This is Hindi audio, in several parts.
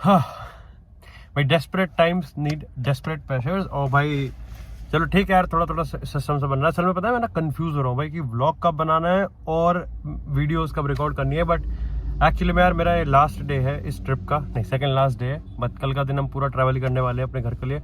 हाँ भाई, desperate times need desperate pressures. और भाई चलो ठीक है यार, थोड़ा थोड़ा सिस्टम से बन रहा है। असल में पता है मैं ना कंफ्यूज हो रहा हूँ भाई कि व्लॉग कब बनाना है और वीडियोस कब रिकॉर्ड करनी है। बट एक्चुअली में यार मेरा ये लास्ट डे है इस ट्रिप का, नहीं सेकंड लास्ट डे है। बट कल का दिन हम पूरा ट्रैवल करने वाले हैं अपने घर के लिए।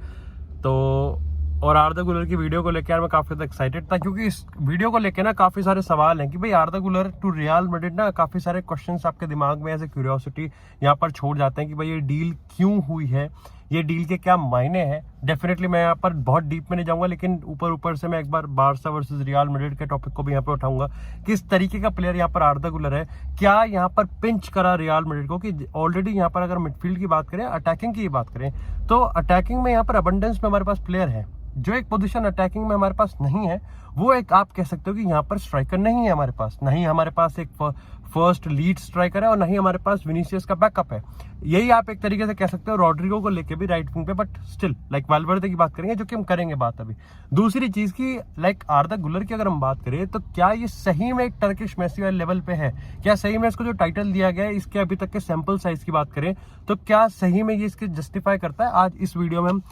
तो और आर्दा गुलर की वीडियो को लेकर यार मैं काफ़ी ज़्यादा एक्साइटेड था, क्योंकि इस वीडियो को लेकर ना काफ़ी सारे सवाल हैं कि भाई आर्दा गुलर टू रियल मैड्रिड ना, काफ़ी सारे क्वेश्चंस आपके दिमाग में ऐसे क्यूरियोसिटी यहाँ पर छोड़ जाते हैं कि भाई ये डील क्यों हुई है, ये डील के क्या मायने हैं। डेफिनेटली मैं यहाँ पर बहुत डीप में नहीं जाऊंगा, लेकिन ऊपर ऊपर से मैं एक बार बारसा वर्सेस रियल मैड्रिड के टॉपिक को भी यहाँ पे उठाऊंगा। किस तरीके का प्लेयर यहाँ पर आर्दा गुलर है, क्या यहाँ पर पिंच करा रियल मैड्रिड को कि ऑलरेडी यहाँ पर अगर मिडफील्ड की बात करें, अटैकिंग की बात करें, तो अटैकिंग में यहाँ पर अबंडेंस में हमारे पास प्लेयर है। जो एक पोजीशन अटैकिंग में हमारे पास नहीं है, वो एक आप कह सकते हो कि यहाँ पर स्ट्राइकर नहीं है हमारे पास। नहीं हमारे पास एक फर्स्ट लीड स्ट्राइकर है और नहीं हमारे पास विनीसियस का बैकअप है। यही आप एक तरीके से कह सकते हो रॉड्रिगो को लेके भी राइट विंग पे, बट स्टिल लाइक वाल्वर्दे की बात करेंगे, जो कि हम करेंगे बात अभी। दूसरी चीज की लाइक आर्दा गुलर की अगर हम बात करें, तो क्या ये सही में एक टर्किश मेसी वाले लेवल पे है? क्या सही में इसको जो टाइटल दिया गया है, इसके अभी तक के सैंपल साइज की बात करें, तो क्या सही में ये इसके जस्टिफाई करता है? आज इस वीडियो में हम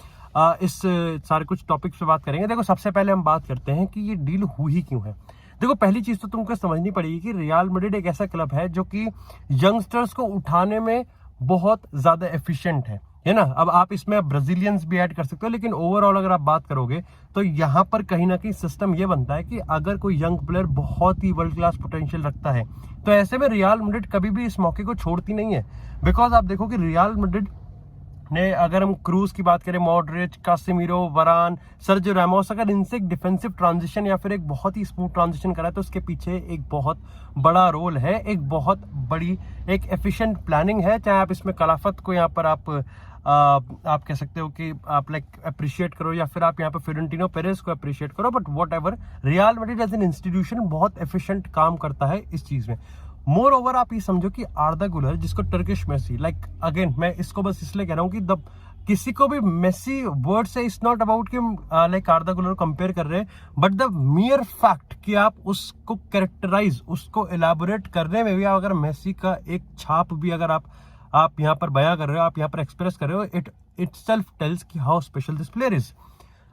इस सारे कुछ टॉपिक्स पे बात करेंगे। देखो सबसे पहले हम बात करते हैं कि ये डील हुई क्यों है। देखो पहली चीज तो तुमको समझनी पड़ेगी कि रियल मैड्रिड एक ऐसा क्लब है जो कि यंगस्टर्स को उठाने में बहुत ज्यादा एफिशिएंट है ना। अब आप इसमें ब्राजीलियंस भी ऐड कर सकते हो, लेकिन ओवरऑल अगर आप बात करोगे तो यहाँ पर कहीं ना कहीं सिस्टम ये बनता है कि अगर कोई यंग प्लेयर बहुत ही वर्ल्ड क्लास पोटेंशियल रखता है, तो ऐसे में रियल मैड्रिड कभी भी इस मौके को छोड़ती नहीं है। बिकॉज आप देखो कि रियल मैड्रिड ने, अगर हम क्रूज की बात करें, मॉडरिच, कासिमिरो, वरान, सर्जियो रामोस, अगर इनसे एक डिफेंसिव ट्रांजिशन या फिर एक बहुत ही स्मूथ ट्रांजिशन करा, तो उसके पीछे एक बहुत बड़ा रोल है, एक बहुत बड़ी एक एफिशिएंट प्लानिंग है। चाहे आप इसमें कलाफत को यहाँ पर आप कह सकते हो कि आप लाइक अप्रिशिएट करो, या फिर आप यहाँ पे फ्लोरेंटिनो पेरेज को अप्रिशिएट करो, but whatever, Real Madrid as an institution बहुत एफिशिएंट काम करता है इस चीज में। मोर ओवर आप ये समझो कि आर्दा गुलर, जिसको टर्किश मेसी, लाइक अगेन मैं इसको बस इसलिए कह रहा हूँ कि द किसी को भी मेसी वर्ड से इट्स नॉट अबाउट कि लाइक आर्दा गुलर कंपेयर कर रहे हैं, बट द मियर फैक्ट कि आप उसको कैरेक्टराइज, उसको एलैबोरेट करने में भी अगर मेसी का एक छाप भी अगर आप यहाँ पर बयां कर रहे हो, आप यहाँ पर एक्सप्रेस कर रहे हो, इट सेल्फ टेल्स कि how special this player is.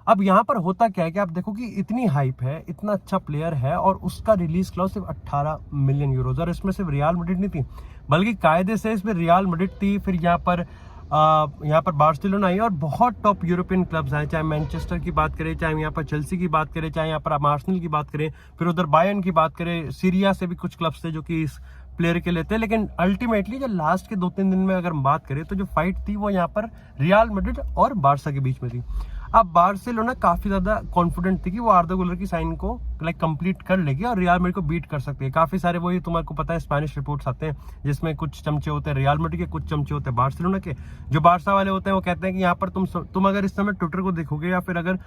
अब यहाँ पर होता क्या है कि आप देखो कि इतनी हाइप है, इतना अच्छा प्लेयर है, और उसका रिलीज क्लॉज सिर्फ 18 मिलियन यूरोज, और इसमें सिर्फ रियल मैड्रिड नहीं थी, बल्कि कायदे से इसमें रियल मैड्रिड थी, फिर यहाँ पर बार्सिलोना आई, और बहुत टॉप यूरोपियन क्लब्स आए, चाहे मैनचेस्टर की बात करें, चाहे यहाँ पर चेल्सी की बात करें, चाहे यहाँ पर आप आर्सेनल की बात करें, फिर उधर बायर्न की बात करें, सीरिया से भी कुछ क्लब्स थे जो कि इस प्लेयर के लिए थे। लेकिन अल्टीमेटली जो लास्ट के 2-3 दिन में अगर हम बात करें, तो जो फाइट थी वो यहाँ पर रियल मैड्रिड और बार्सा के बीच में थी। अब बार्सिलोना काफी ज्यादा कॉन्फिडेंट थी कि वो आर्दा गुलर की साइन को लाइक कंप्लीट कर लेगी और रियल मैड्रिड को बीट कर सकती है। काफी सारे वही तुम्हारे को पता है स्पेनिश रिपोर्ट्स आते हैं, जिसमें कुछ चमचे होते हैं रियल मैड्रिड के, कुछ चमचे होते हैं बार्सिलोना के। जो बार्सा वाले होते हैं वो कहते हैं कि यहाँ पर तुम अगर इस समय ट्विटर को देखोगे या फिर अगर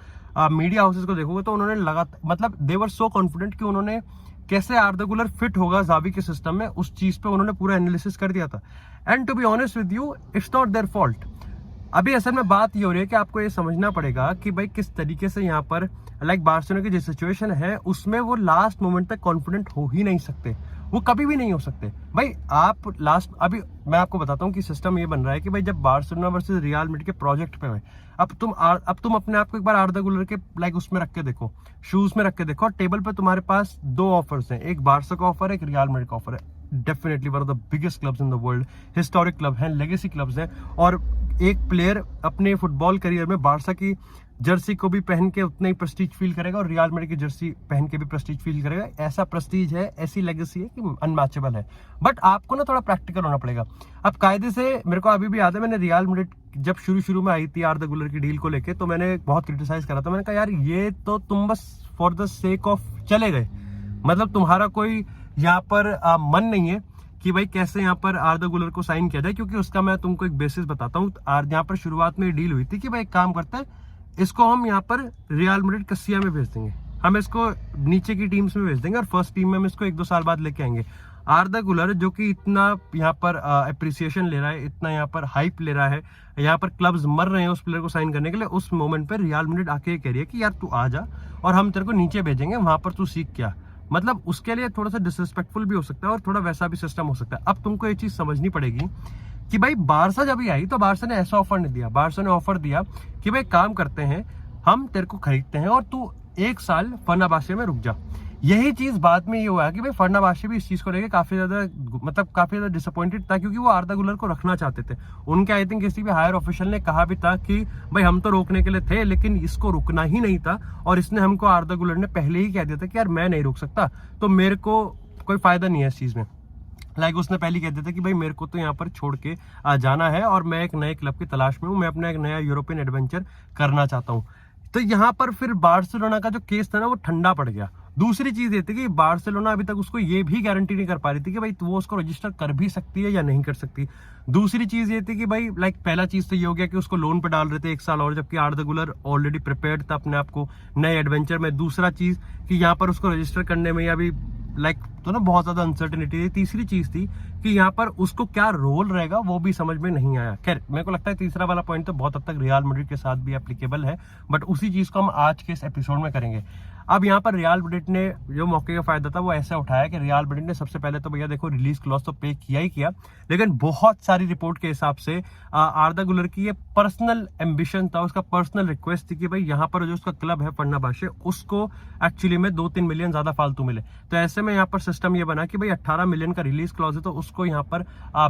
मीडिया हाउसेस को देखोगे, तो उन्होंने लगातार, मतलब दे वर सो कॉन्फिडेंट कि उन्होंने कैसे आर्दा गुलर फिट होगा जावी के सिस्टम में, उस चीज पे उन्होंने पूरा एनालिसिस कर दिया था। And to be honest with you, it's not their fault. अभी असल में बात ये हो रही है कि आपको ये समझना पड़ेगा कि भाई किस तरीके से यहाँ पर लाइक बार्सिलोना की जो सिचुएशन है, उसमें वो लास्ट मोमेंट तक कॉन्फिडेंट हो ही नहीं सकते, वो कभी भी नहीं हो सकते भाई। आप लास्ट, अभी मैं आपको बताता हूँ कि सिस्टम ये बन रहा है कि भाई जब बार्सिलोना वर्सेस रियल मैड्रिड के प्रोजेक्ट पे हुए, अब तुम अपने आप को एक बार आर्दा गुलर के लाइक उसमें रख के देखो, शूज में रख के देखो, टेबल पे तुम्हारे पास 2 ऑफर्स हैं, एक बार्सा का ऑफर है, एक रियल मैड्रिड का ऑफर है। Definitely one of the biggest clubs in the world, historic club हैं, लेगेसी क्लब्स हैं, और एक प्लेयर अपने फुटबॉल करियर में बार्सा की जर्सी को भी पहन के उतना ही प्रेस्टीज फील करेगा और रियल मैड्रिड की जर्सी पहन के भी प्रेस्टीज फील करेगा। ऐसा प्रेस्टीज है, ऐसी लेगेसी है कि अनमैचेबल है। बट आपको ना थोड़ा प्रैक्टिकल होना पड़ेगा। अब कायदे से मेरे को अभी भी याद है, मैंने रियल मैड्रिड जब शुरू में आई थी आर्दा गुलर की डील को लेके, तो मैंने बहुत क्रिटिसाइज करा था। मैंने कहा यार ये तो तुम बस फॉर द सेक ऑफ चले गए, मतलब तुम्हारा कोई यहाँ पर मन नहीं है कि भाई कैसे यहाँ पर आर्दा गुलर को साइन किया जाए, क्योंकि उसका मैं तुमको एक बेसिस बताता हूँ। यहाँ पर शुरुआत में डील हुई थी कि भाई एक काम करते हैं, इसको हम यहाँ पर रियल मैड्रिड कसिया में भेज देंगे, हम इसको नीचे की टीम्स में भेज देंगे और फर्स्ट टीम में हम इसको 1-2 साल बाद लेके आएंगे। आर्दा गुलर जो कि इतना यहाँ पर अप्रिसिएशन ले रहा है, इतना यहाँ पर हाइप ले रहा है, यहाँ पर क्लब्स मर रहे हैं उस प्लेयर को साइन करने के लिए, उस मोमेंट पर रियल मैड्रिड आके कह रही है कि यार तू आ जा और हम तेरे को नीचे भेजेंगे, वहां पर तू सीख क्या। मतलब उसके लिए थोड़ा सा डिसरिस्पेक्टफुल भी हो सकता है और थोड़ा वैसा भी सिस्टम हो सकता है। अब तुमको ये चीज समझनी पड़ेगी कि भाई बारसा जब ही आई तो बारसा ने ऐसा ऑफर नहीं दिया, बारसा ने ऑफर दिया कि भाई काम करते हैं, हम तेरे को खरीदते हैं और तू 1 साल फर्नाबाशे में रुक जा। यही चीज बाद में ये हुआ कि भाई फर्नाबाशे भी इस चीज को लेकर काफी ज्यादा डिसअपॉइंटेड था, क्योंकि वो आर्दा गुलर को रखना चाहते थे। उनके आई थिंक किसी भी हायर ऑफिशियल ने कहा भी था कि भाई हम तो रोकने के लिए थे, लेकिन इसको रुकना ही नहीं था, और इसने हमको आर्दा गुलर ने पहले ही कह दिया था कि यार मैं नहीं रुक सकता, तो मेरे को कोई फायदा नहीं है इस चीज में। उसने पहले कह दिया था कि भाई मेरे को तो यहाँ पर छोड़ के जाना है और मैं एक नए क्लब की तलाश में हूँ, मैं अपना एक नया यूरोपियन एडवेंचर करना चाहता हूँ। तो यहाँ पर फिर बार्सिलोना का जो केस था ना वो ठंडा पड़ गया। दूसरी चीज ये थी कि बार्सिलोना अभी तक उसको ये भी गारंटी नहीं कर पा रही थी कि भाई वो उसको रजिस्टर कर भी सकती है या नहीं कर सकती। दूसरी चीज ये थी कि भाई पहला चीज तो ये हो गया कि उसको लोन पे डाल रहे थे 1 साल और, जबकि आर्दा गुलर ऑलरेडी प्रिपेयर्ड था अपने आप को नए एडवेंचर में। दूसरा चीज कि यहाँ पर उसको रजिस्टर करने में अभी तो ना बहुत ज्यादा अनसर्टेनिटी थी। तीसरी चीज थी कि यहाँ पर उसको क्या रोल रहेगा वो भी समझ में नहीं आया। खैर मेरे को लगता है तीसरा वाला पॉइंट तो बहुत हद तक रियल मैड्रिड के साथ भी एप्लीकेबल है, बट उसी चीज को हम आज के इस एपिसोड में करेंगे। अब यहाँ पर रियल मैड्रिड ने जो मौके का फायदा था वो ऐसा उठाया कि रियल मैड्रिड ने सबसे पहले तो भैया देखो रिलीज क्लॉज तो पे किया ही किया, लेकिन बहुत सारी रिपोर्ट के हिसाब से आर्दा गुलर की ये पर्सनल एम्बिशन था, उसका पर्सनल रिक्वेस्ट थी कि भाई यहाँ पर जो उसका क्लब है फर्नाबाशे उसको एक्चुअली में 2-3 मिलियन ज्यादा फालतू मिले। तो ऐसे में यहाँ पर सिस्टम ये बना कि भाई 18 मिलियन का रिलीज क्लॉज है, तो उसको यहाँ पर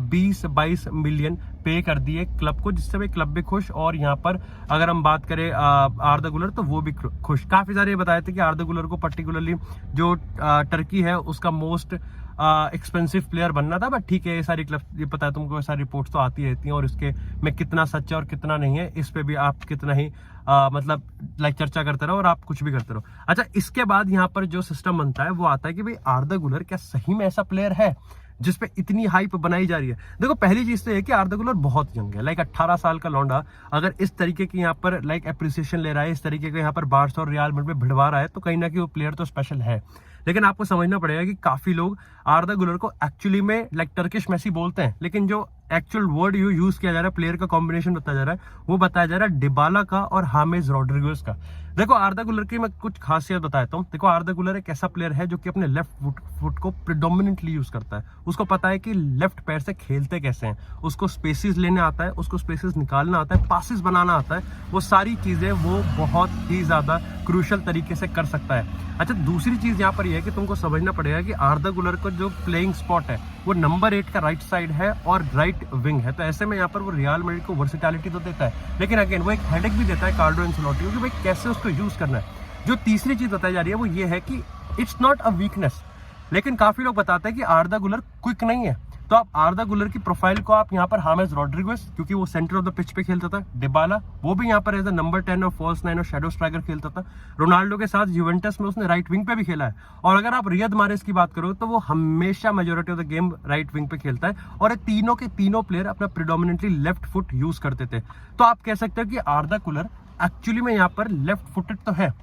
20-22 मिलियन पे कर दिए क्लब को, जिससे भाई क्लब भी खुश, और यहाँ पर अगर हम बात करें आर्दा गुलर तो वो भी खुश। काफी सारे बताए थे कि आर्दा गुलर को पर्टिकुलरली जो टर्की है उसका मोस्ट एक्सपेंसिव प्लेयर बनना था, बट ठीक है ये सारी क्लब, ये पता है तुमको, सारी रिपोर्ट्स तो आती रहती हैं और इसके में कितना सच है और कितना नहीं है इस पे भी आप कितना ही चर्चा करते रहो और आप कुछ भी करते रहो। अच्छा, इसके बाद यहाँ पर जो सिस्टम बनता है वो आता है कि भाई आर्दा गुलर क्या सही में ऐसा प्लेयर है जिसपे इतनी हाइप बनाई जा रही है। देखो पहली चीज तो है कि आर्दा गुलर बहुत यंग है, 18 साल का लौंडा अगर इस तरीके की यहाँ पर एप्रिसिएशन ले रहा है, इस तरीके का यहाँ पर बार्सा और रियल मैड्रिड में भिड़वा रहा है, तो कहीं ना कहीं वो प्लेयर तो स्पेशल है। लेकिन आपको समझना पड़ेगा कि काफी लोग आर्दा गुलर को एक्चुअली में टर्किश मेसी बोलते हैं, लेकिन जो एक्चुअल वर्ड यूज किया जा रहा है, प्लेयर का कॉम्बिनेशन बताया जा रहा है, वो बताया जा रहा है डिबाला का और हामेस रोड्रिगेज का। देखो आर्दा गुलर की मैं कुछ खासियत बताता हूँ। देखो आर्दा गुलर एक ऐसा प्लेयर है जो कि अपने लेफ्ट फुट को प्रिडोमिनेंटली यूज करता है। उसको पता है कि लेफ्ट पैर से खेलते कैसे हैं, उसको स्पेसेस लेने आता है, उसको स्पेसेस निकालना आता है, पासेस बनाना आता है, वो सारी चीजें वो बहुत ही ज्यादा क्रूशियल तरीके से कर सकता है। अच्छा, दूसरी चीज यहाँ पर यह है कि तुमको समझना पड़ेगा कि आर्दा गुलर का जो प्लेइंग स्पॉट है वो नंबर 8 का राइट साइड है और राइट विंग है। तो ऐसे में यहाँ पर वो रियल मैड्रिड को वर्सेटैलिटी तो देता है, लेकिन अगेन वो एक हेडेक भी देता है कार्लो एंसेलोटी को कि भाई कैसे उसको यूज करना है। जो तीसरी चीज बताई जा रही है वो ये है कि इट्स नॉट अ वीकनेस, लेकिन काफी लोग बताते हैं कि आर्दा गुलर क्विक नहीं है। तो आप आर्दा गुलर की प्रोफाइल को आप यहाँ पर हामेस रोड्रिगेज, क्योंकि वो सेंटर ऑफ द पिच पे खेलता था, डिबाला वो भी यहाँ पर एज अ नंबर 10 और फॉल्स 9 और शैडो स्ट्राइकर खेलता था, रोनाल्डो के साथ यूवेंटस में उसने राइट विंग पे भी खेला है, और अगर आप रियद मारेस की बात करो तो वो हमेशा majority of the game right wing पे खेलता है, और ये तीनों के तीनों प्लेयर अपना प्रिडोमिनेंटली लेफ्ट फुट यूज करते थे। तो आप कह सकते हो कि आर्दा गुलर एक्चुअली में यहाँ पर लेफ्ट फुटेड तो है,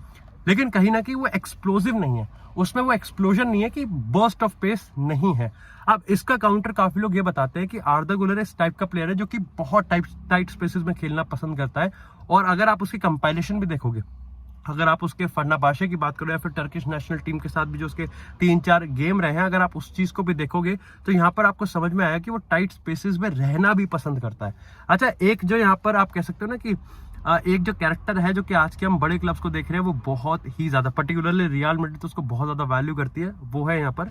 लेकिन कहीं ना कहीं वो एक्सप्लोसिव नहीं है, उसमें वो एक्सप्लोजन नहीं है कि बर्स्ट ऑफ पेस नहीं है। अब इसका काउंटर काफी लोग ये बताते हैं कि आर्दा गुलर इस टाइप का प्लेयर है जो कि बहुत टाइट स्पेसेस में खेलना पसंद करता है, और अगर आप उसकी कंपाइलेशन भी देखोगे, अगर आप उसके फर्नाबाशे की बात करो या फिर टर्किश नेशनल टीम के साथ भी जो उसके 3-4 गेम रहे हैं, अगर आप उस चीज को भी देखोगे तो यहाँ पर आपको समझ में आया कि वो टाइट स्पेसेस में रहना भी पसंद करता है। अच्छा, एक जो यहाँ पर आप कह सकते हो ना कि एक जो कैरेक्टर है जो कि आज के हम बड़े क्लब्स को देख रहे हैं वो बहुत ही ज्यादा, पर्टिकुलरली रियल मैड्रिड तो उसको बहुत ज्यादा वैल्यू करती है, वो है यहाँ पर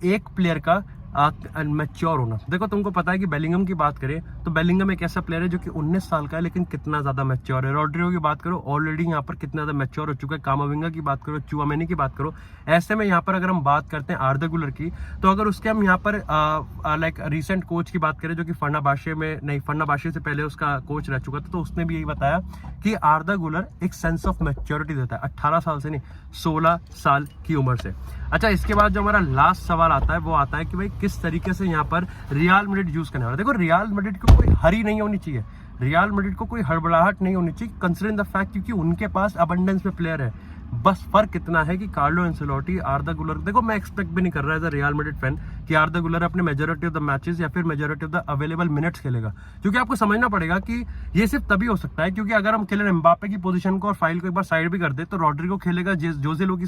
एक प्लेयर का मैच्योर होना। देखो तुमको पता है कि बेलिंगम की बात करें तो बेलिंगम एक ऐसा प्लेयर है जो कि 19 साल का है, लेकिन कितना ज्यादा मैच्योर है। रोड्रिगो की बात करो, ऑलरेडी यहाँ पर कितना ज्यादा मैच्योर हो चुका है। कामाविंगा की बात करो, चुआमेनी की बात करो। ऐसे में यहाँ पर अगर हम बात करते हैं आर्दा गुलर की, तो अगर उसके हम यहाँ पर रिसेंट कोच की बात करें जो कि फर्नाबाशे से पहले उसका कोच रह चुका था, तो उसने भी यही बताया कि आर्दा गुलर एक सेंस ऑफ मैच्योरिटी देता है 18 साल से नहीं, 16 साल की उम्र से। अच्छा, इसके बाद जो हमारा लास्ट सवाल आता है वो आता है कि भाई किस तरीके से यहाँ पर रियल मैड्रिड यूज करने वाला। देखो रियल मैड्रिड को कोई हरी नहीं होनी चाहिए, रियल मैड्रिड को कोई हड़बड़ाहट नहीं होनी चाहिए, कंसीडरिंग द फैक्ट क्योंकि उनके पास अबंडेंस में प्लेयर है। बस फर्क इतना है कि कार्लो एंसेलोटी, आर्दा गुलर, देखो मैं एक्सपेक्ट भी नहीं कर रहा as a Real Madrid fan कि आर्दा गुलर अपने मेजोरिटी ऑफ द मैचेस या फिर majority of the available minutes खेलेगा, क्योंकि आपको समझना पड़ेगा कि ये सिर्फ तभी हो सकता है क्योंकि अगर हम किलियन एम्बापे की पोजीशन को और फाइल को एक बार साइड भी कर दे तो रॉड्रिगो खेलेगा, जोसेलो की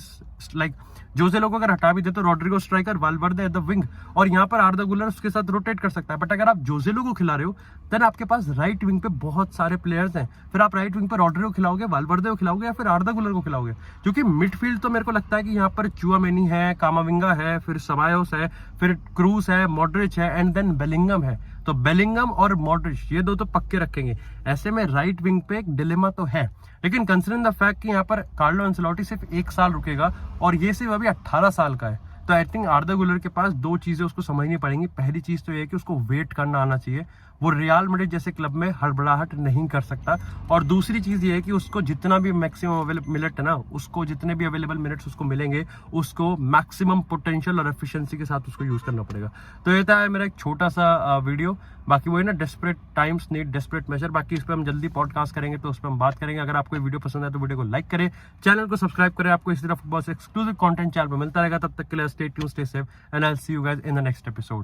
लाइक जोसेलो को अगर हटा भी दे तो Rodrigo striker, Valverde at the wing, और यहाँ पर आर्दा गुलर उसके साथ रोटेट कर सकता है। बट अगर आप जोसेलो को खिला रहे हो देन आपके पास राइट विंग पे बहुत सारे प्लेयर्स हैं, फिर आप राइट विंग पे रॉड्रिगो खिलाओगे, वाल्वर्दे को खिलाओगे या फिर आर्दा गुलर को खिलाओगे, क्योंकि मिडफील्ड तो मेरे को लगता है कि यहाँ पर चुआमेनी है, कामाविंगा है, फिर सबायोस है, फिर क्रूस है, मॉड्रिच है एंड देन बेलिंगम है। तो बेलिंगम और मॉड्रिच ये दो तो पक्के रखेंगे। ऐसे में राइट विंग पे एक डिलेमा तो है, लेकिन कंसिडरिंग द फैक्ट कि यहाँ पर कार्लो एंसेलोटी सिर्फ 1 साल रुकेगा और ये सिर्फ अभी 18 साल का है, तो आई थिंक आर्दा गुलर के पास 2 चीजें उसको समझनी पड़ेंगी। पहली चीज तो ये है कि उसको वेट करना आना चाहिए, वो रियल मैड्रिड जैसे क्लब में हड़बड़ाहट नहीं कर सकता, और दूसरी चीज ये है कि उसको जितना भी मैक्सिमम मिनट है ना, उसको जितने भी अवेलेबल मिनट्स उसको मिलेंगे उसको मैक्सिमम पोटेंशियल और एफिशिएंसी के साथ उसको यूज करना पड़ेगा। तो ये था मेरा एक छोटा सा वीडियो। बाकी वही ना, desperate times need desperate measure. बाकी इस पर हम जल्दी पॉडकास्ट करेंगे तो उस पर हम बात करेंगे। अगर आपको वीडियो पसंद है तो वीडियो को लाइक करें, चैनल को सब्सक्राइब करें। आपको इसी तरह फुटबॉल से एक्सक्लूसिव कंटेंट चैनल पर मिलता रहेगा। तब तक के लिए stay tuned, stay safe and I will see you guys in the next episode.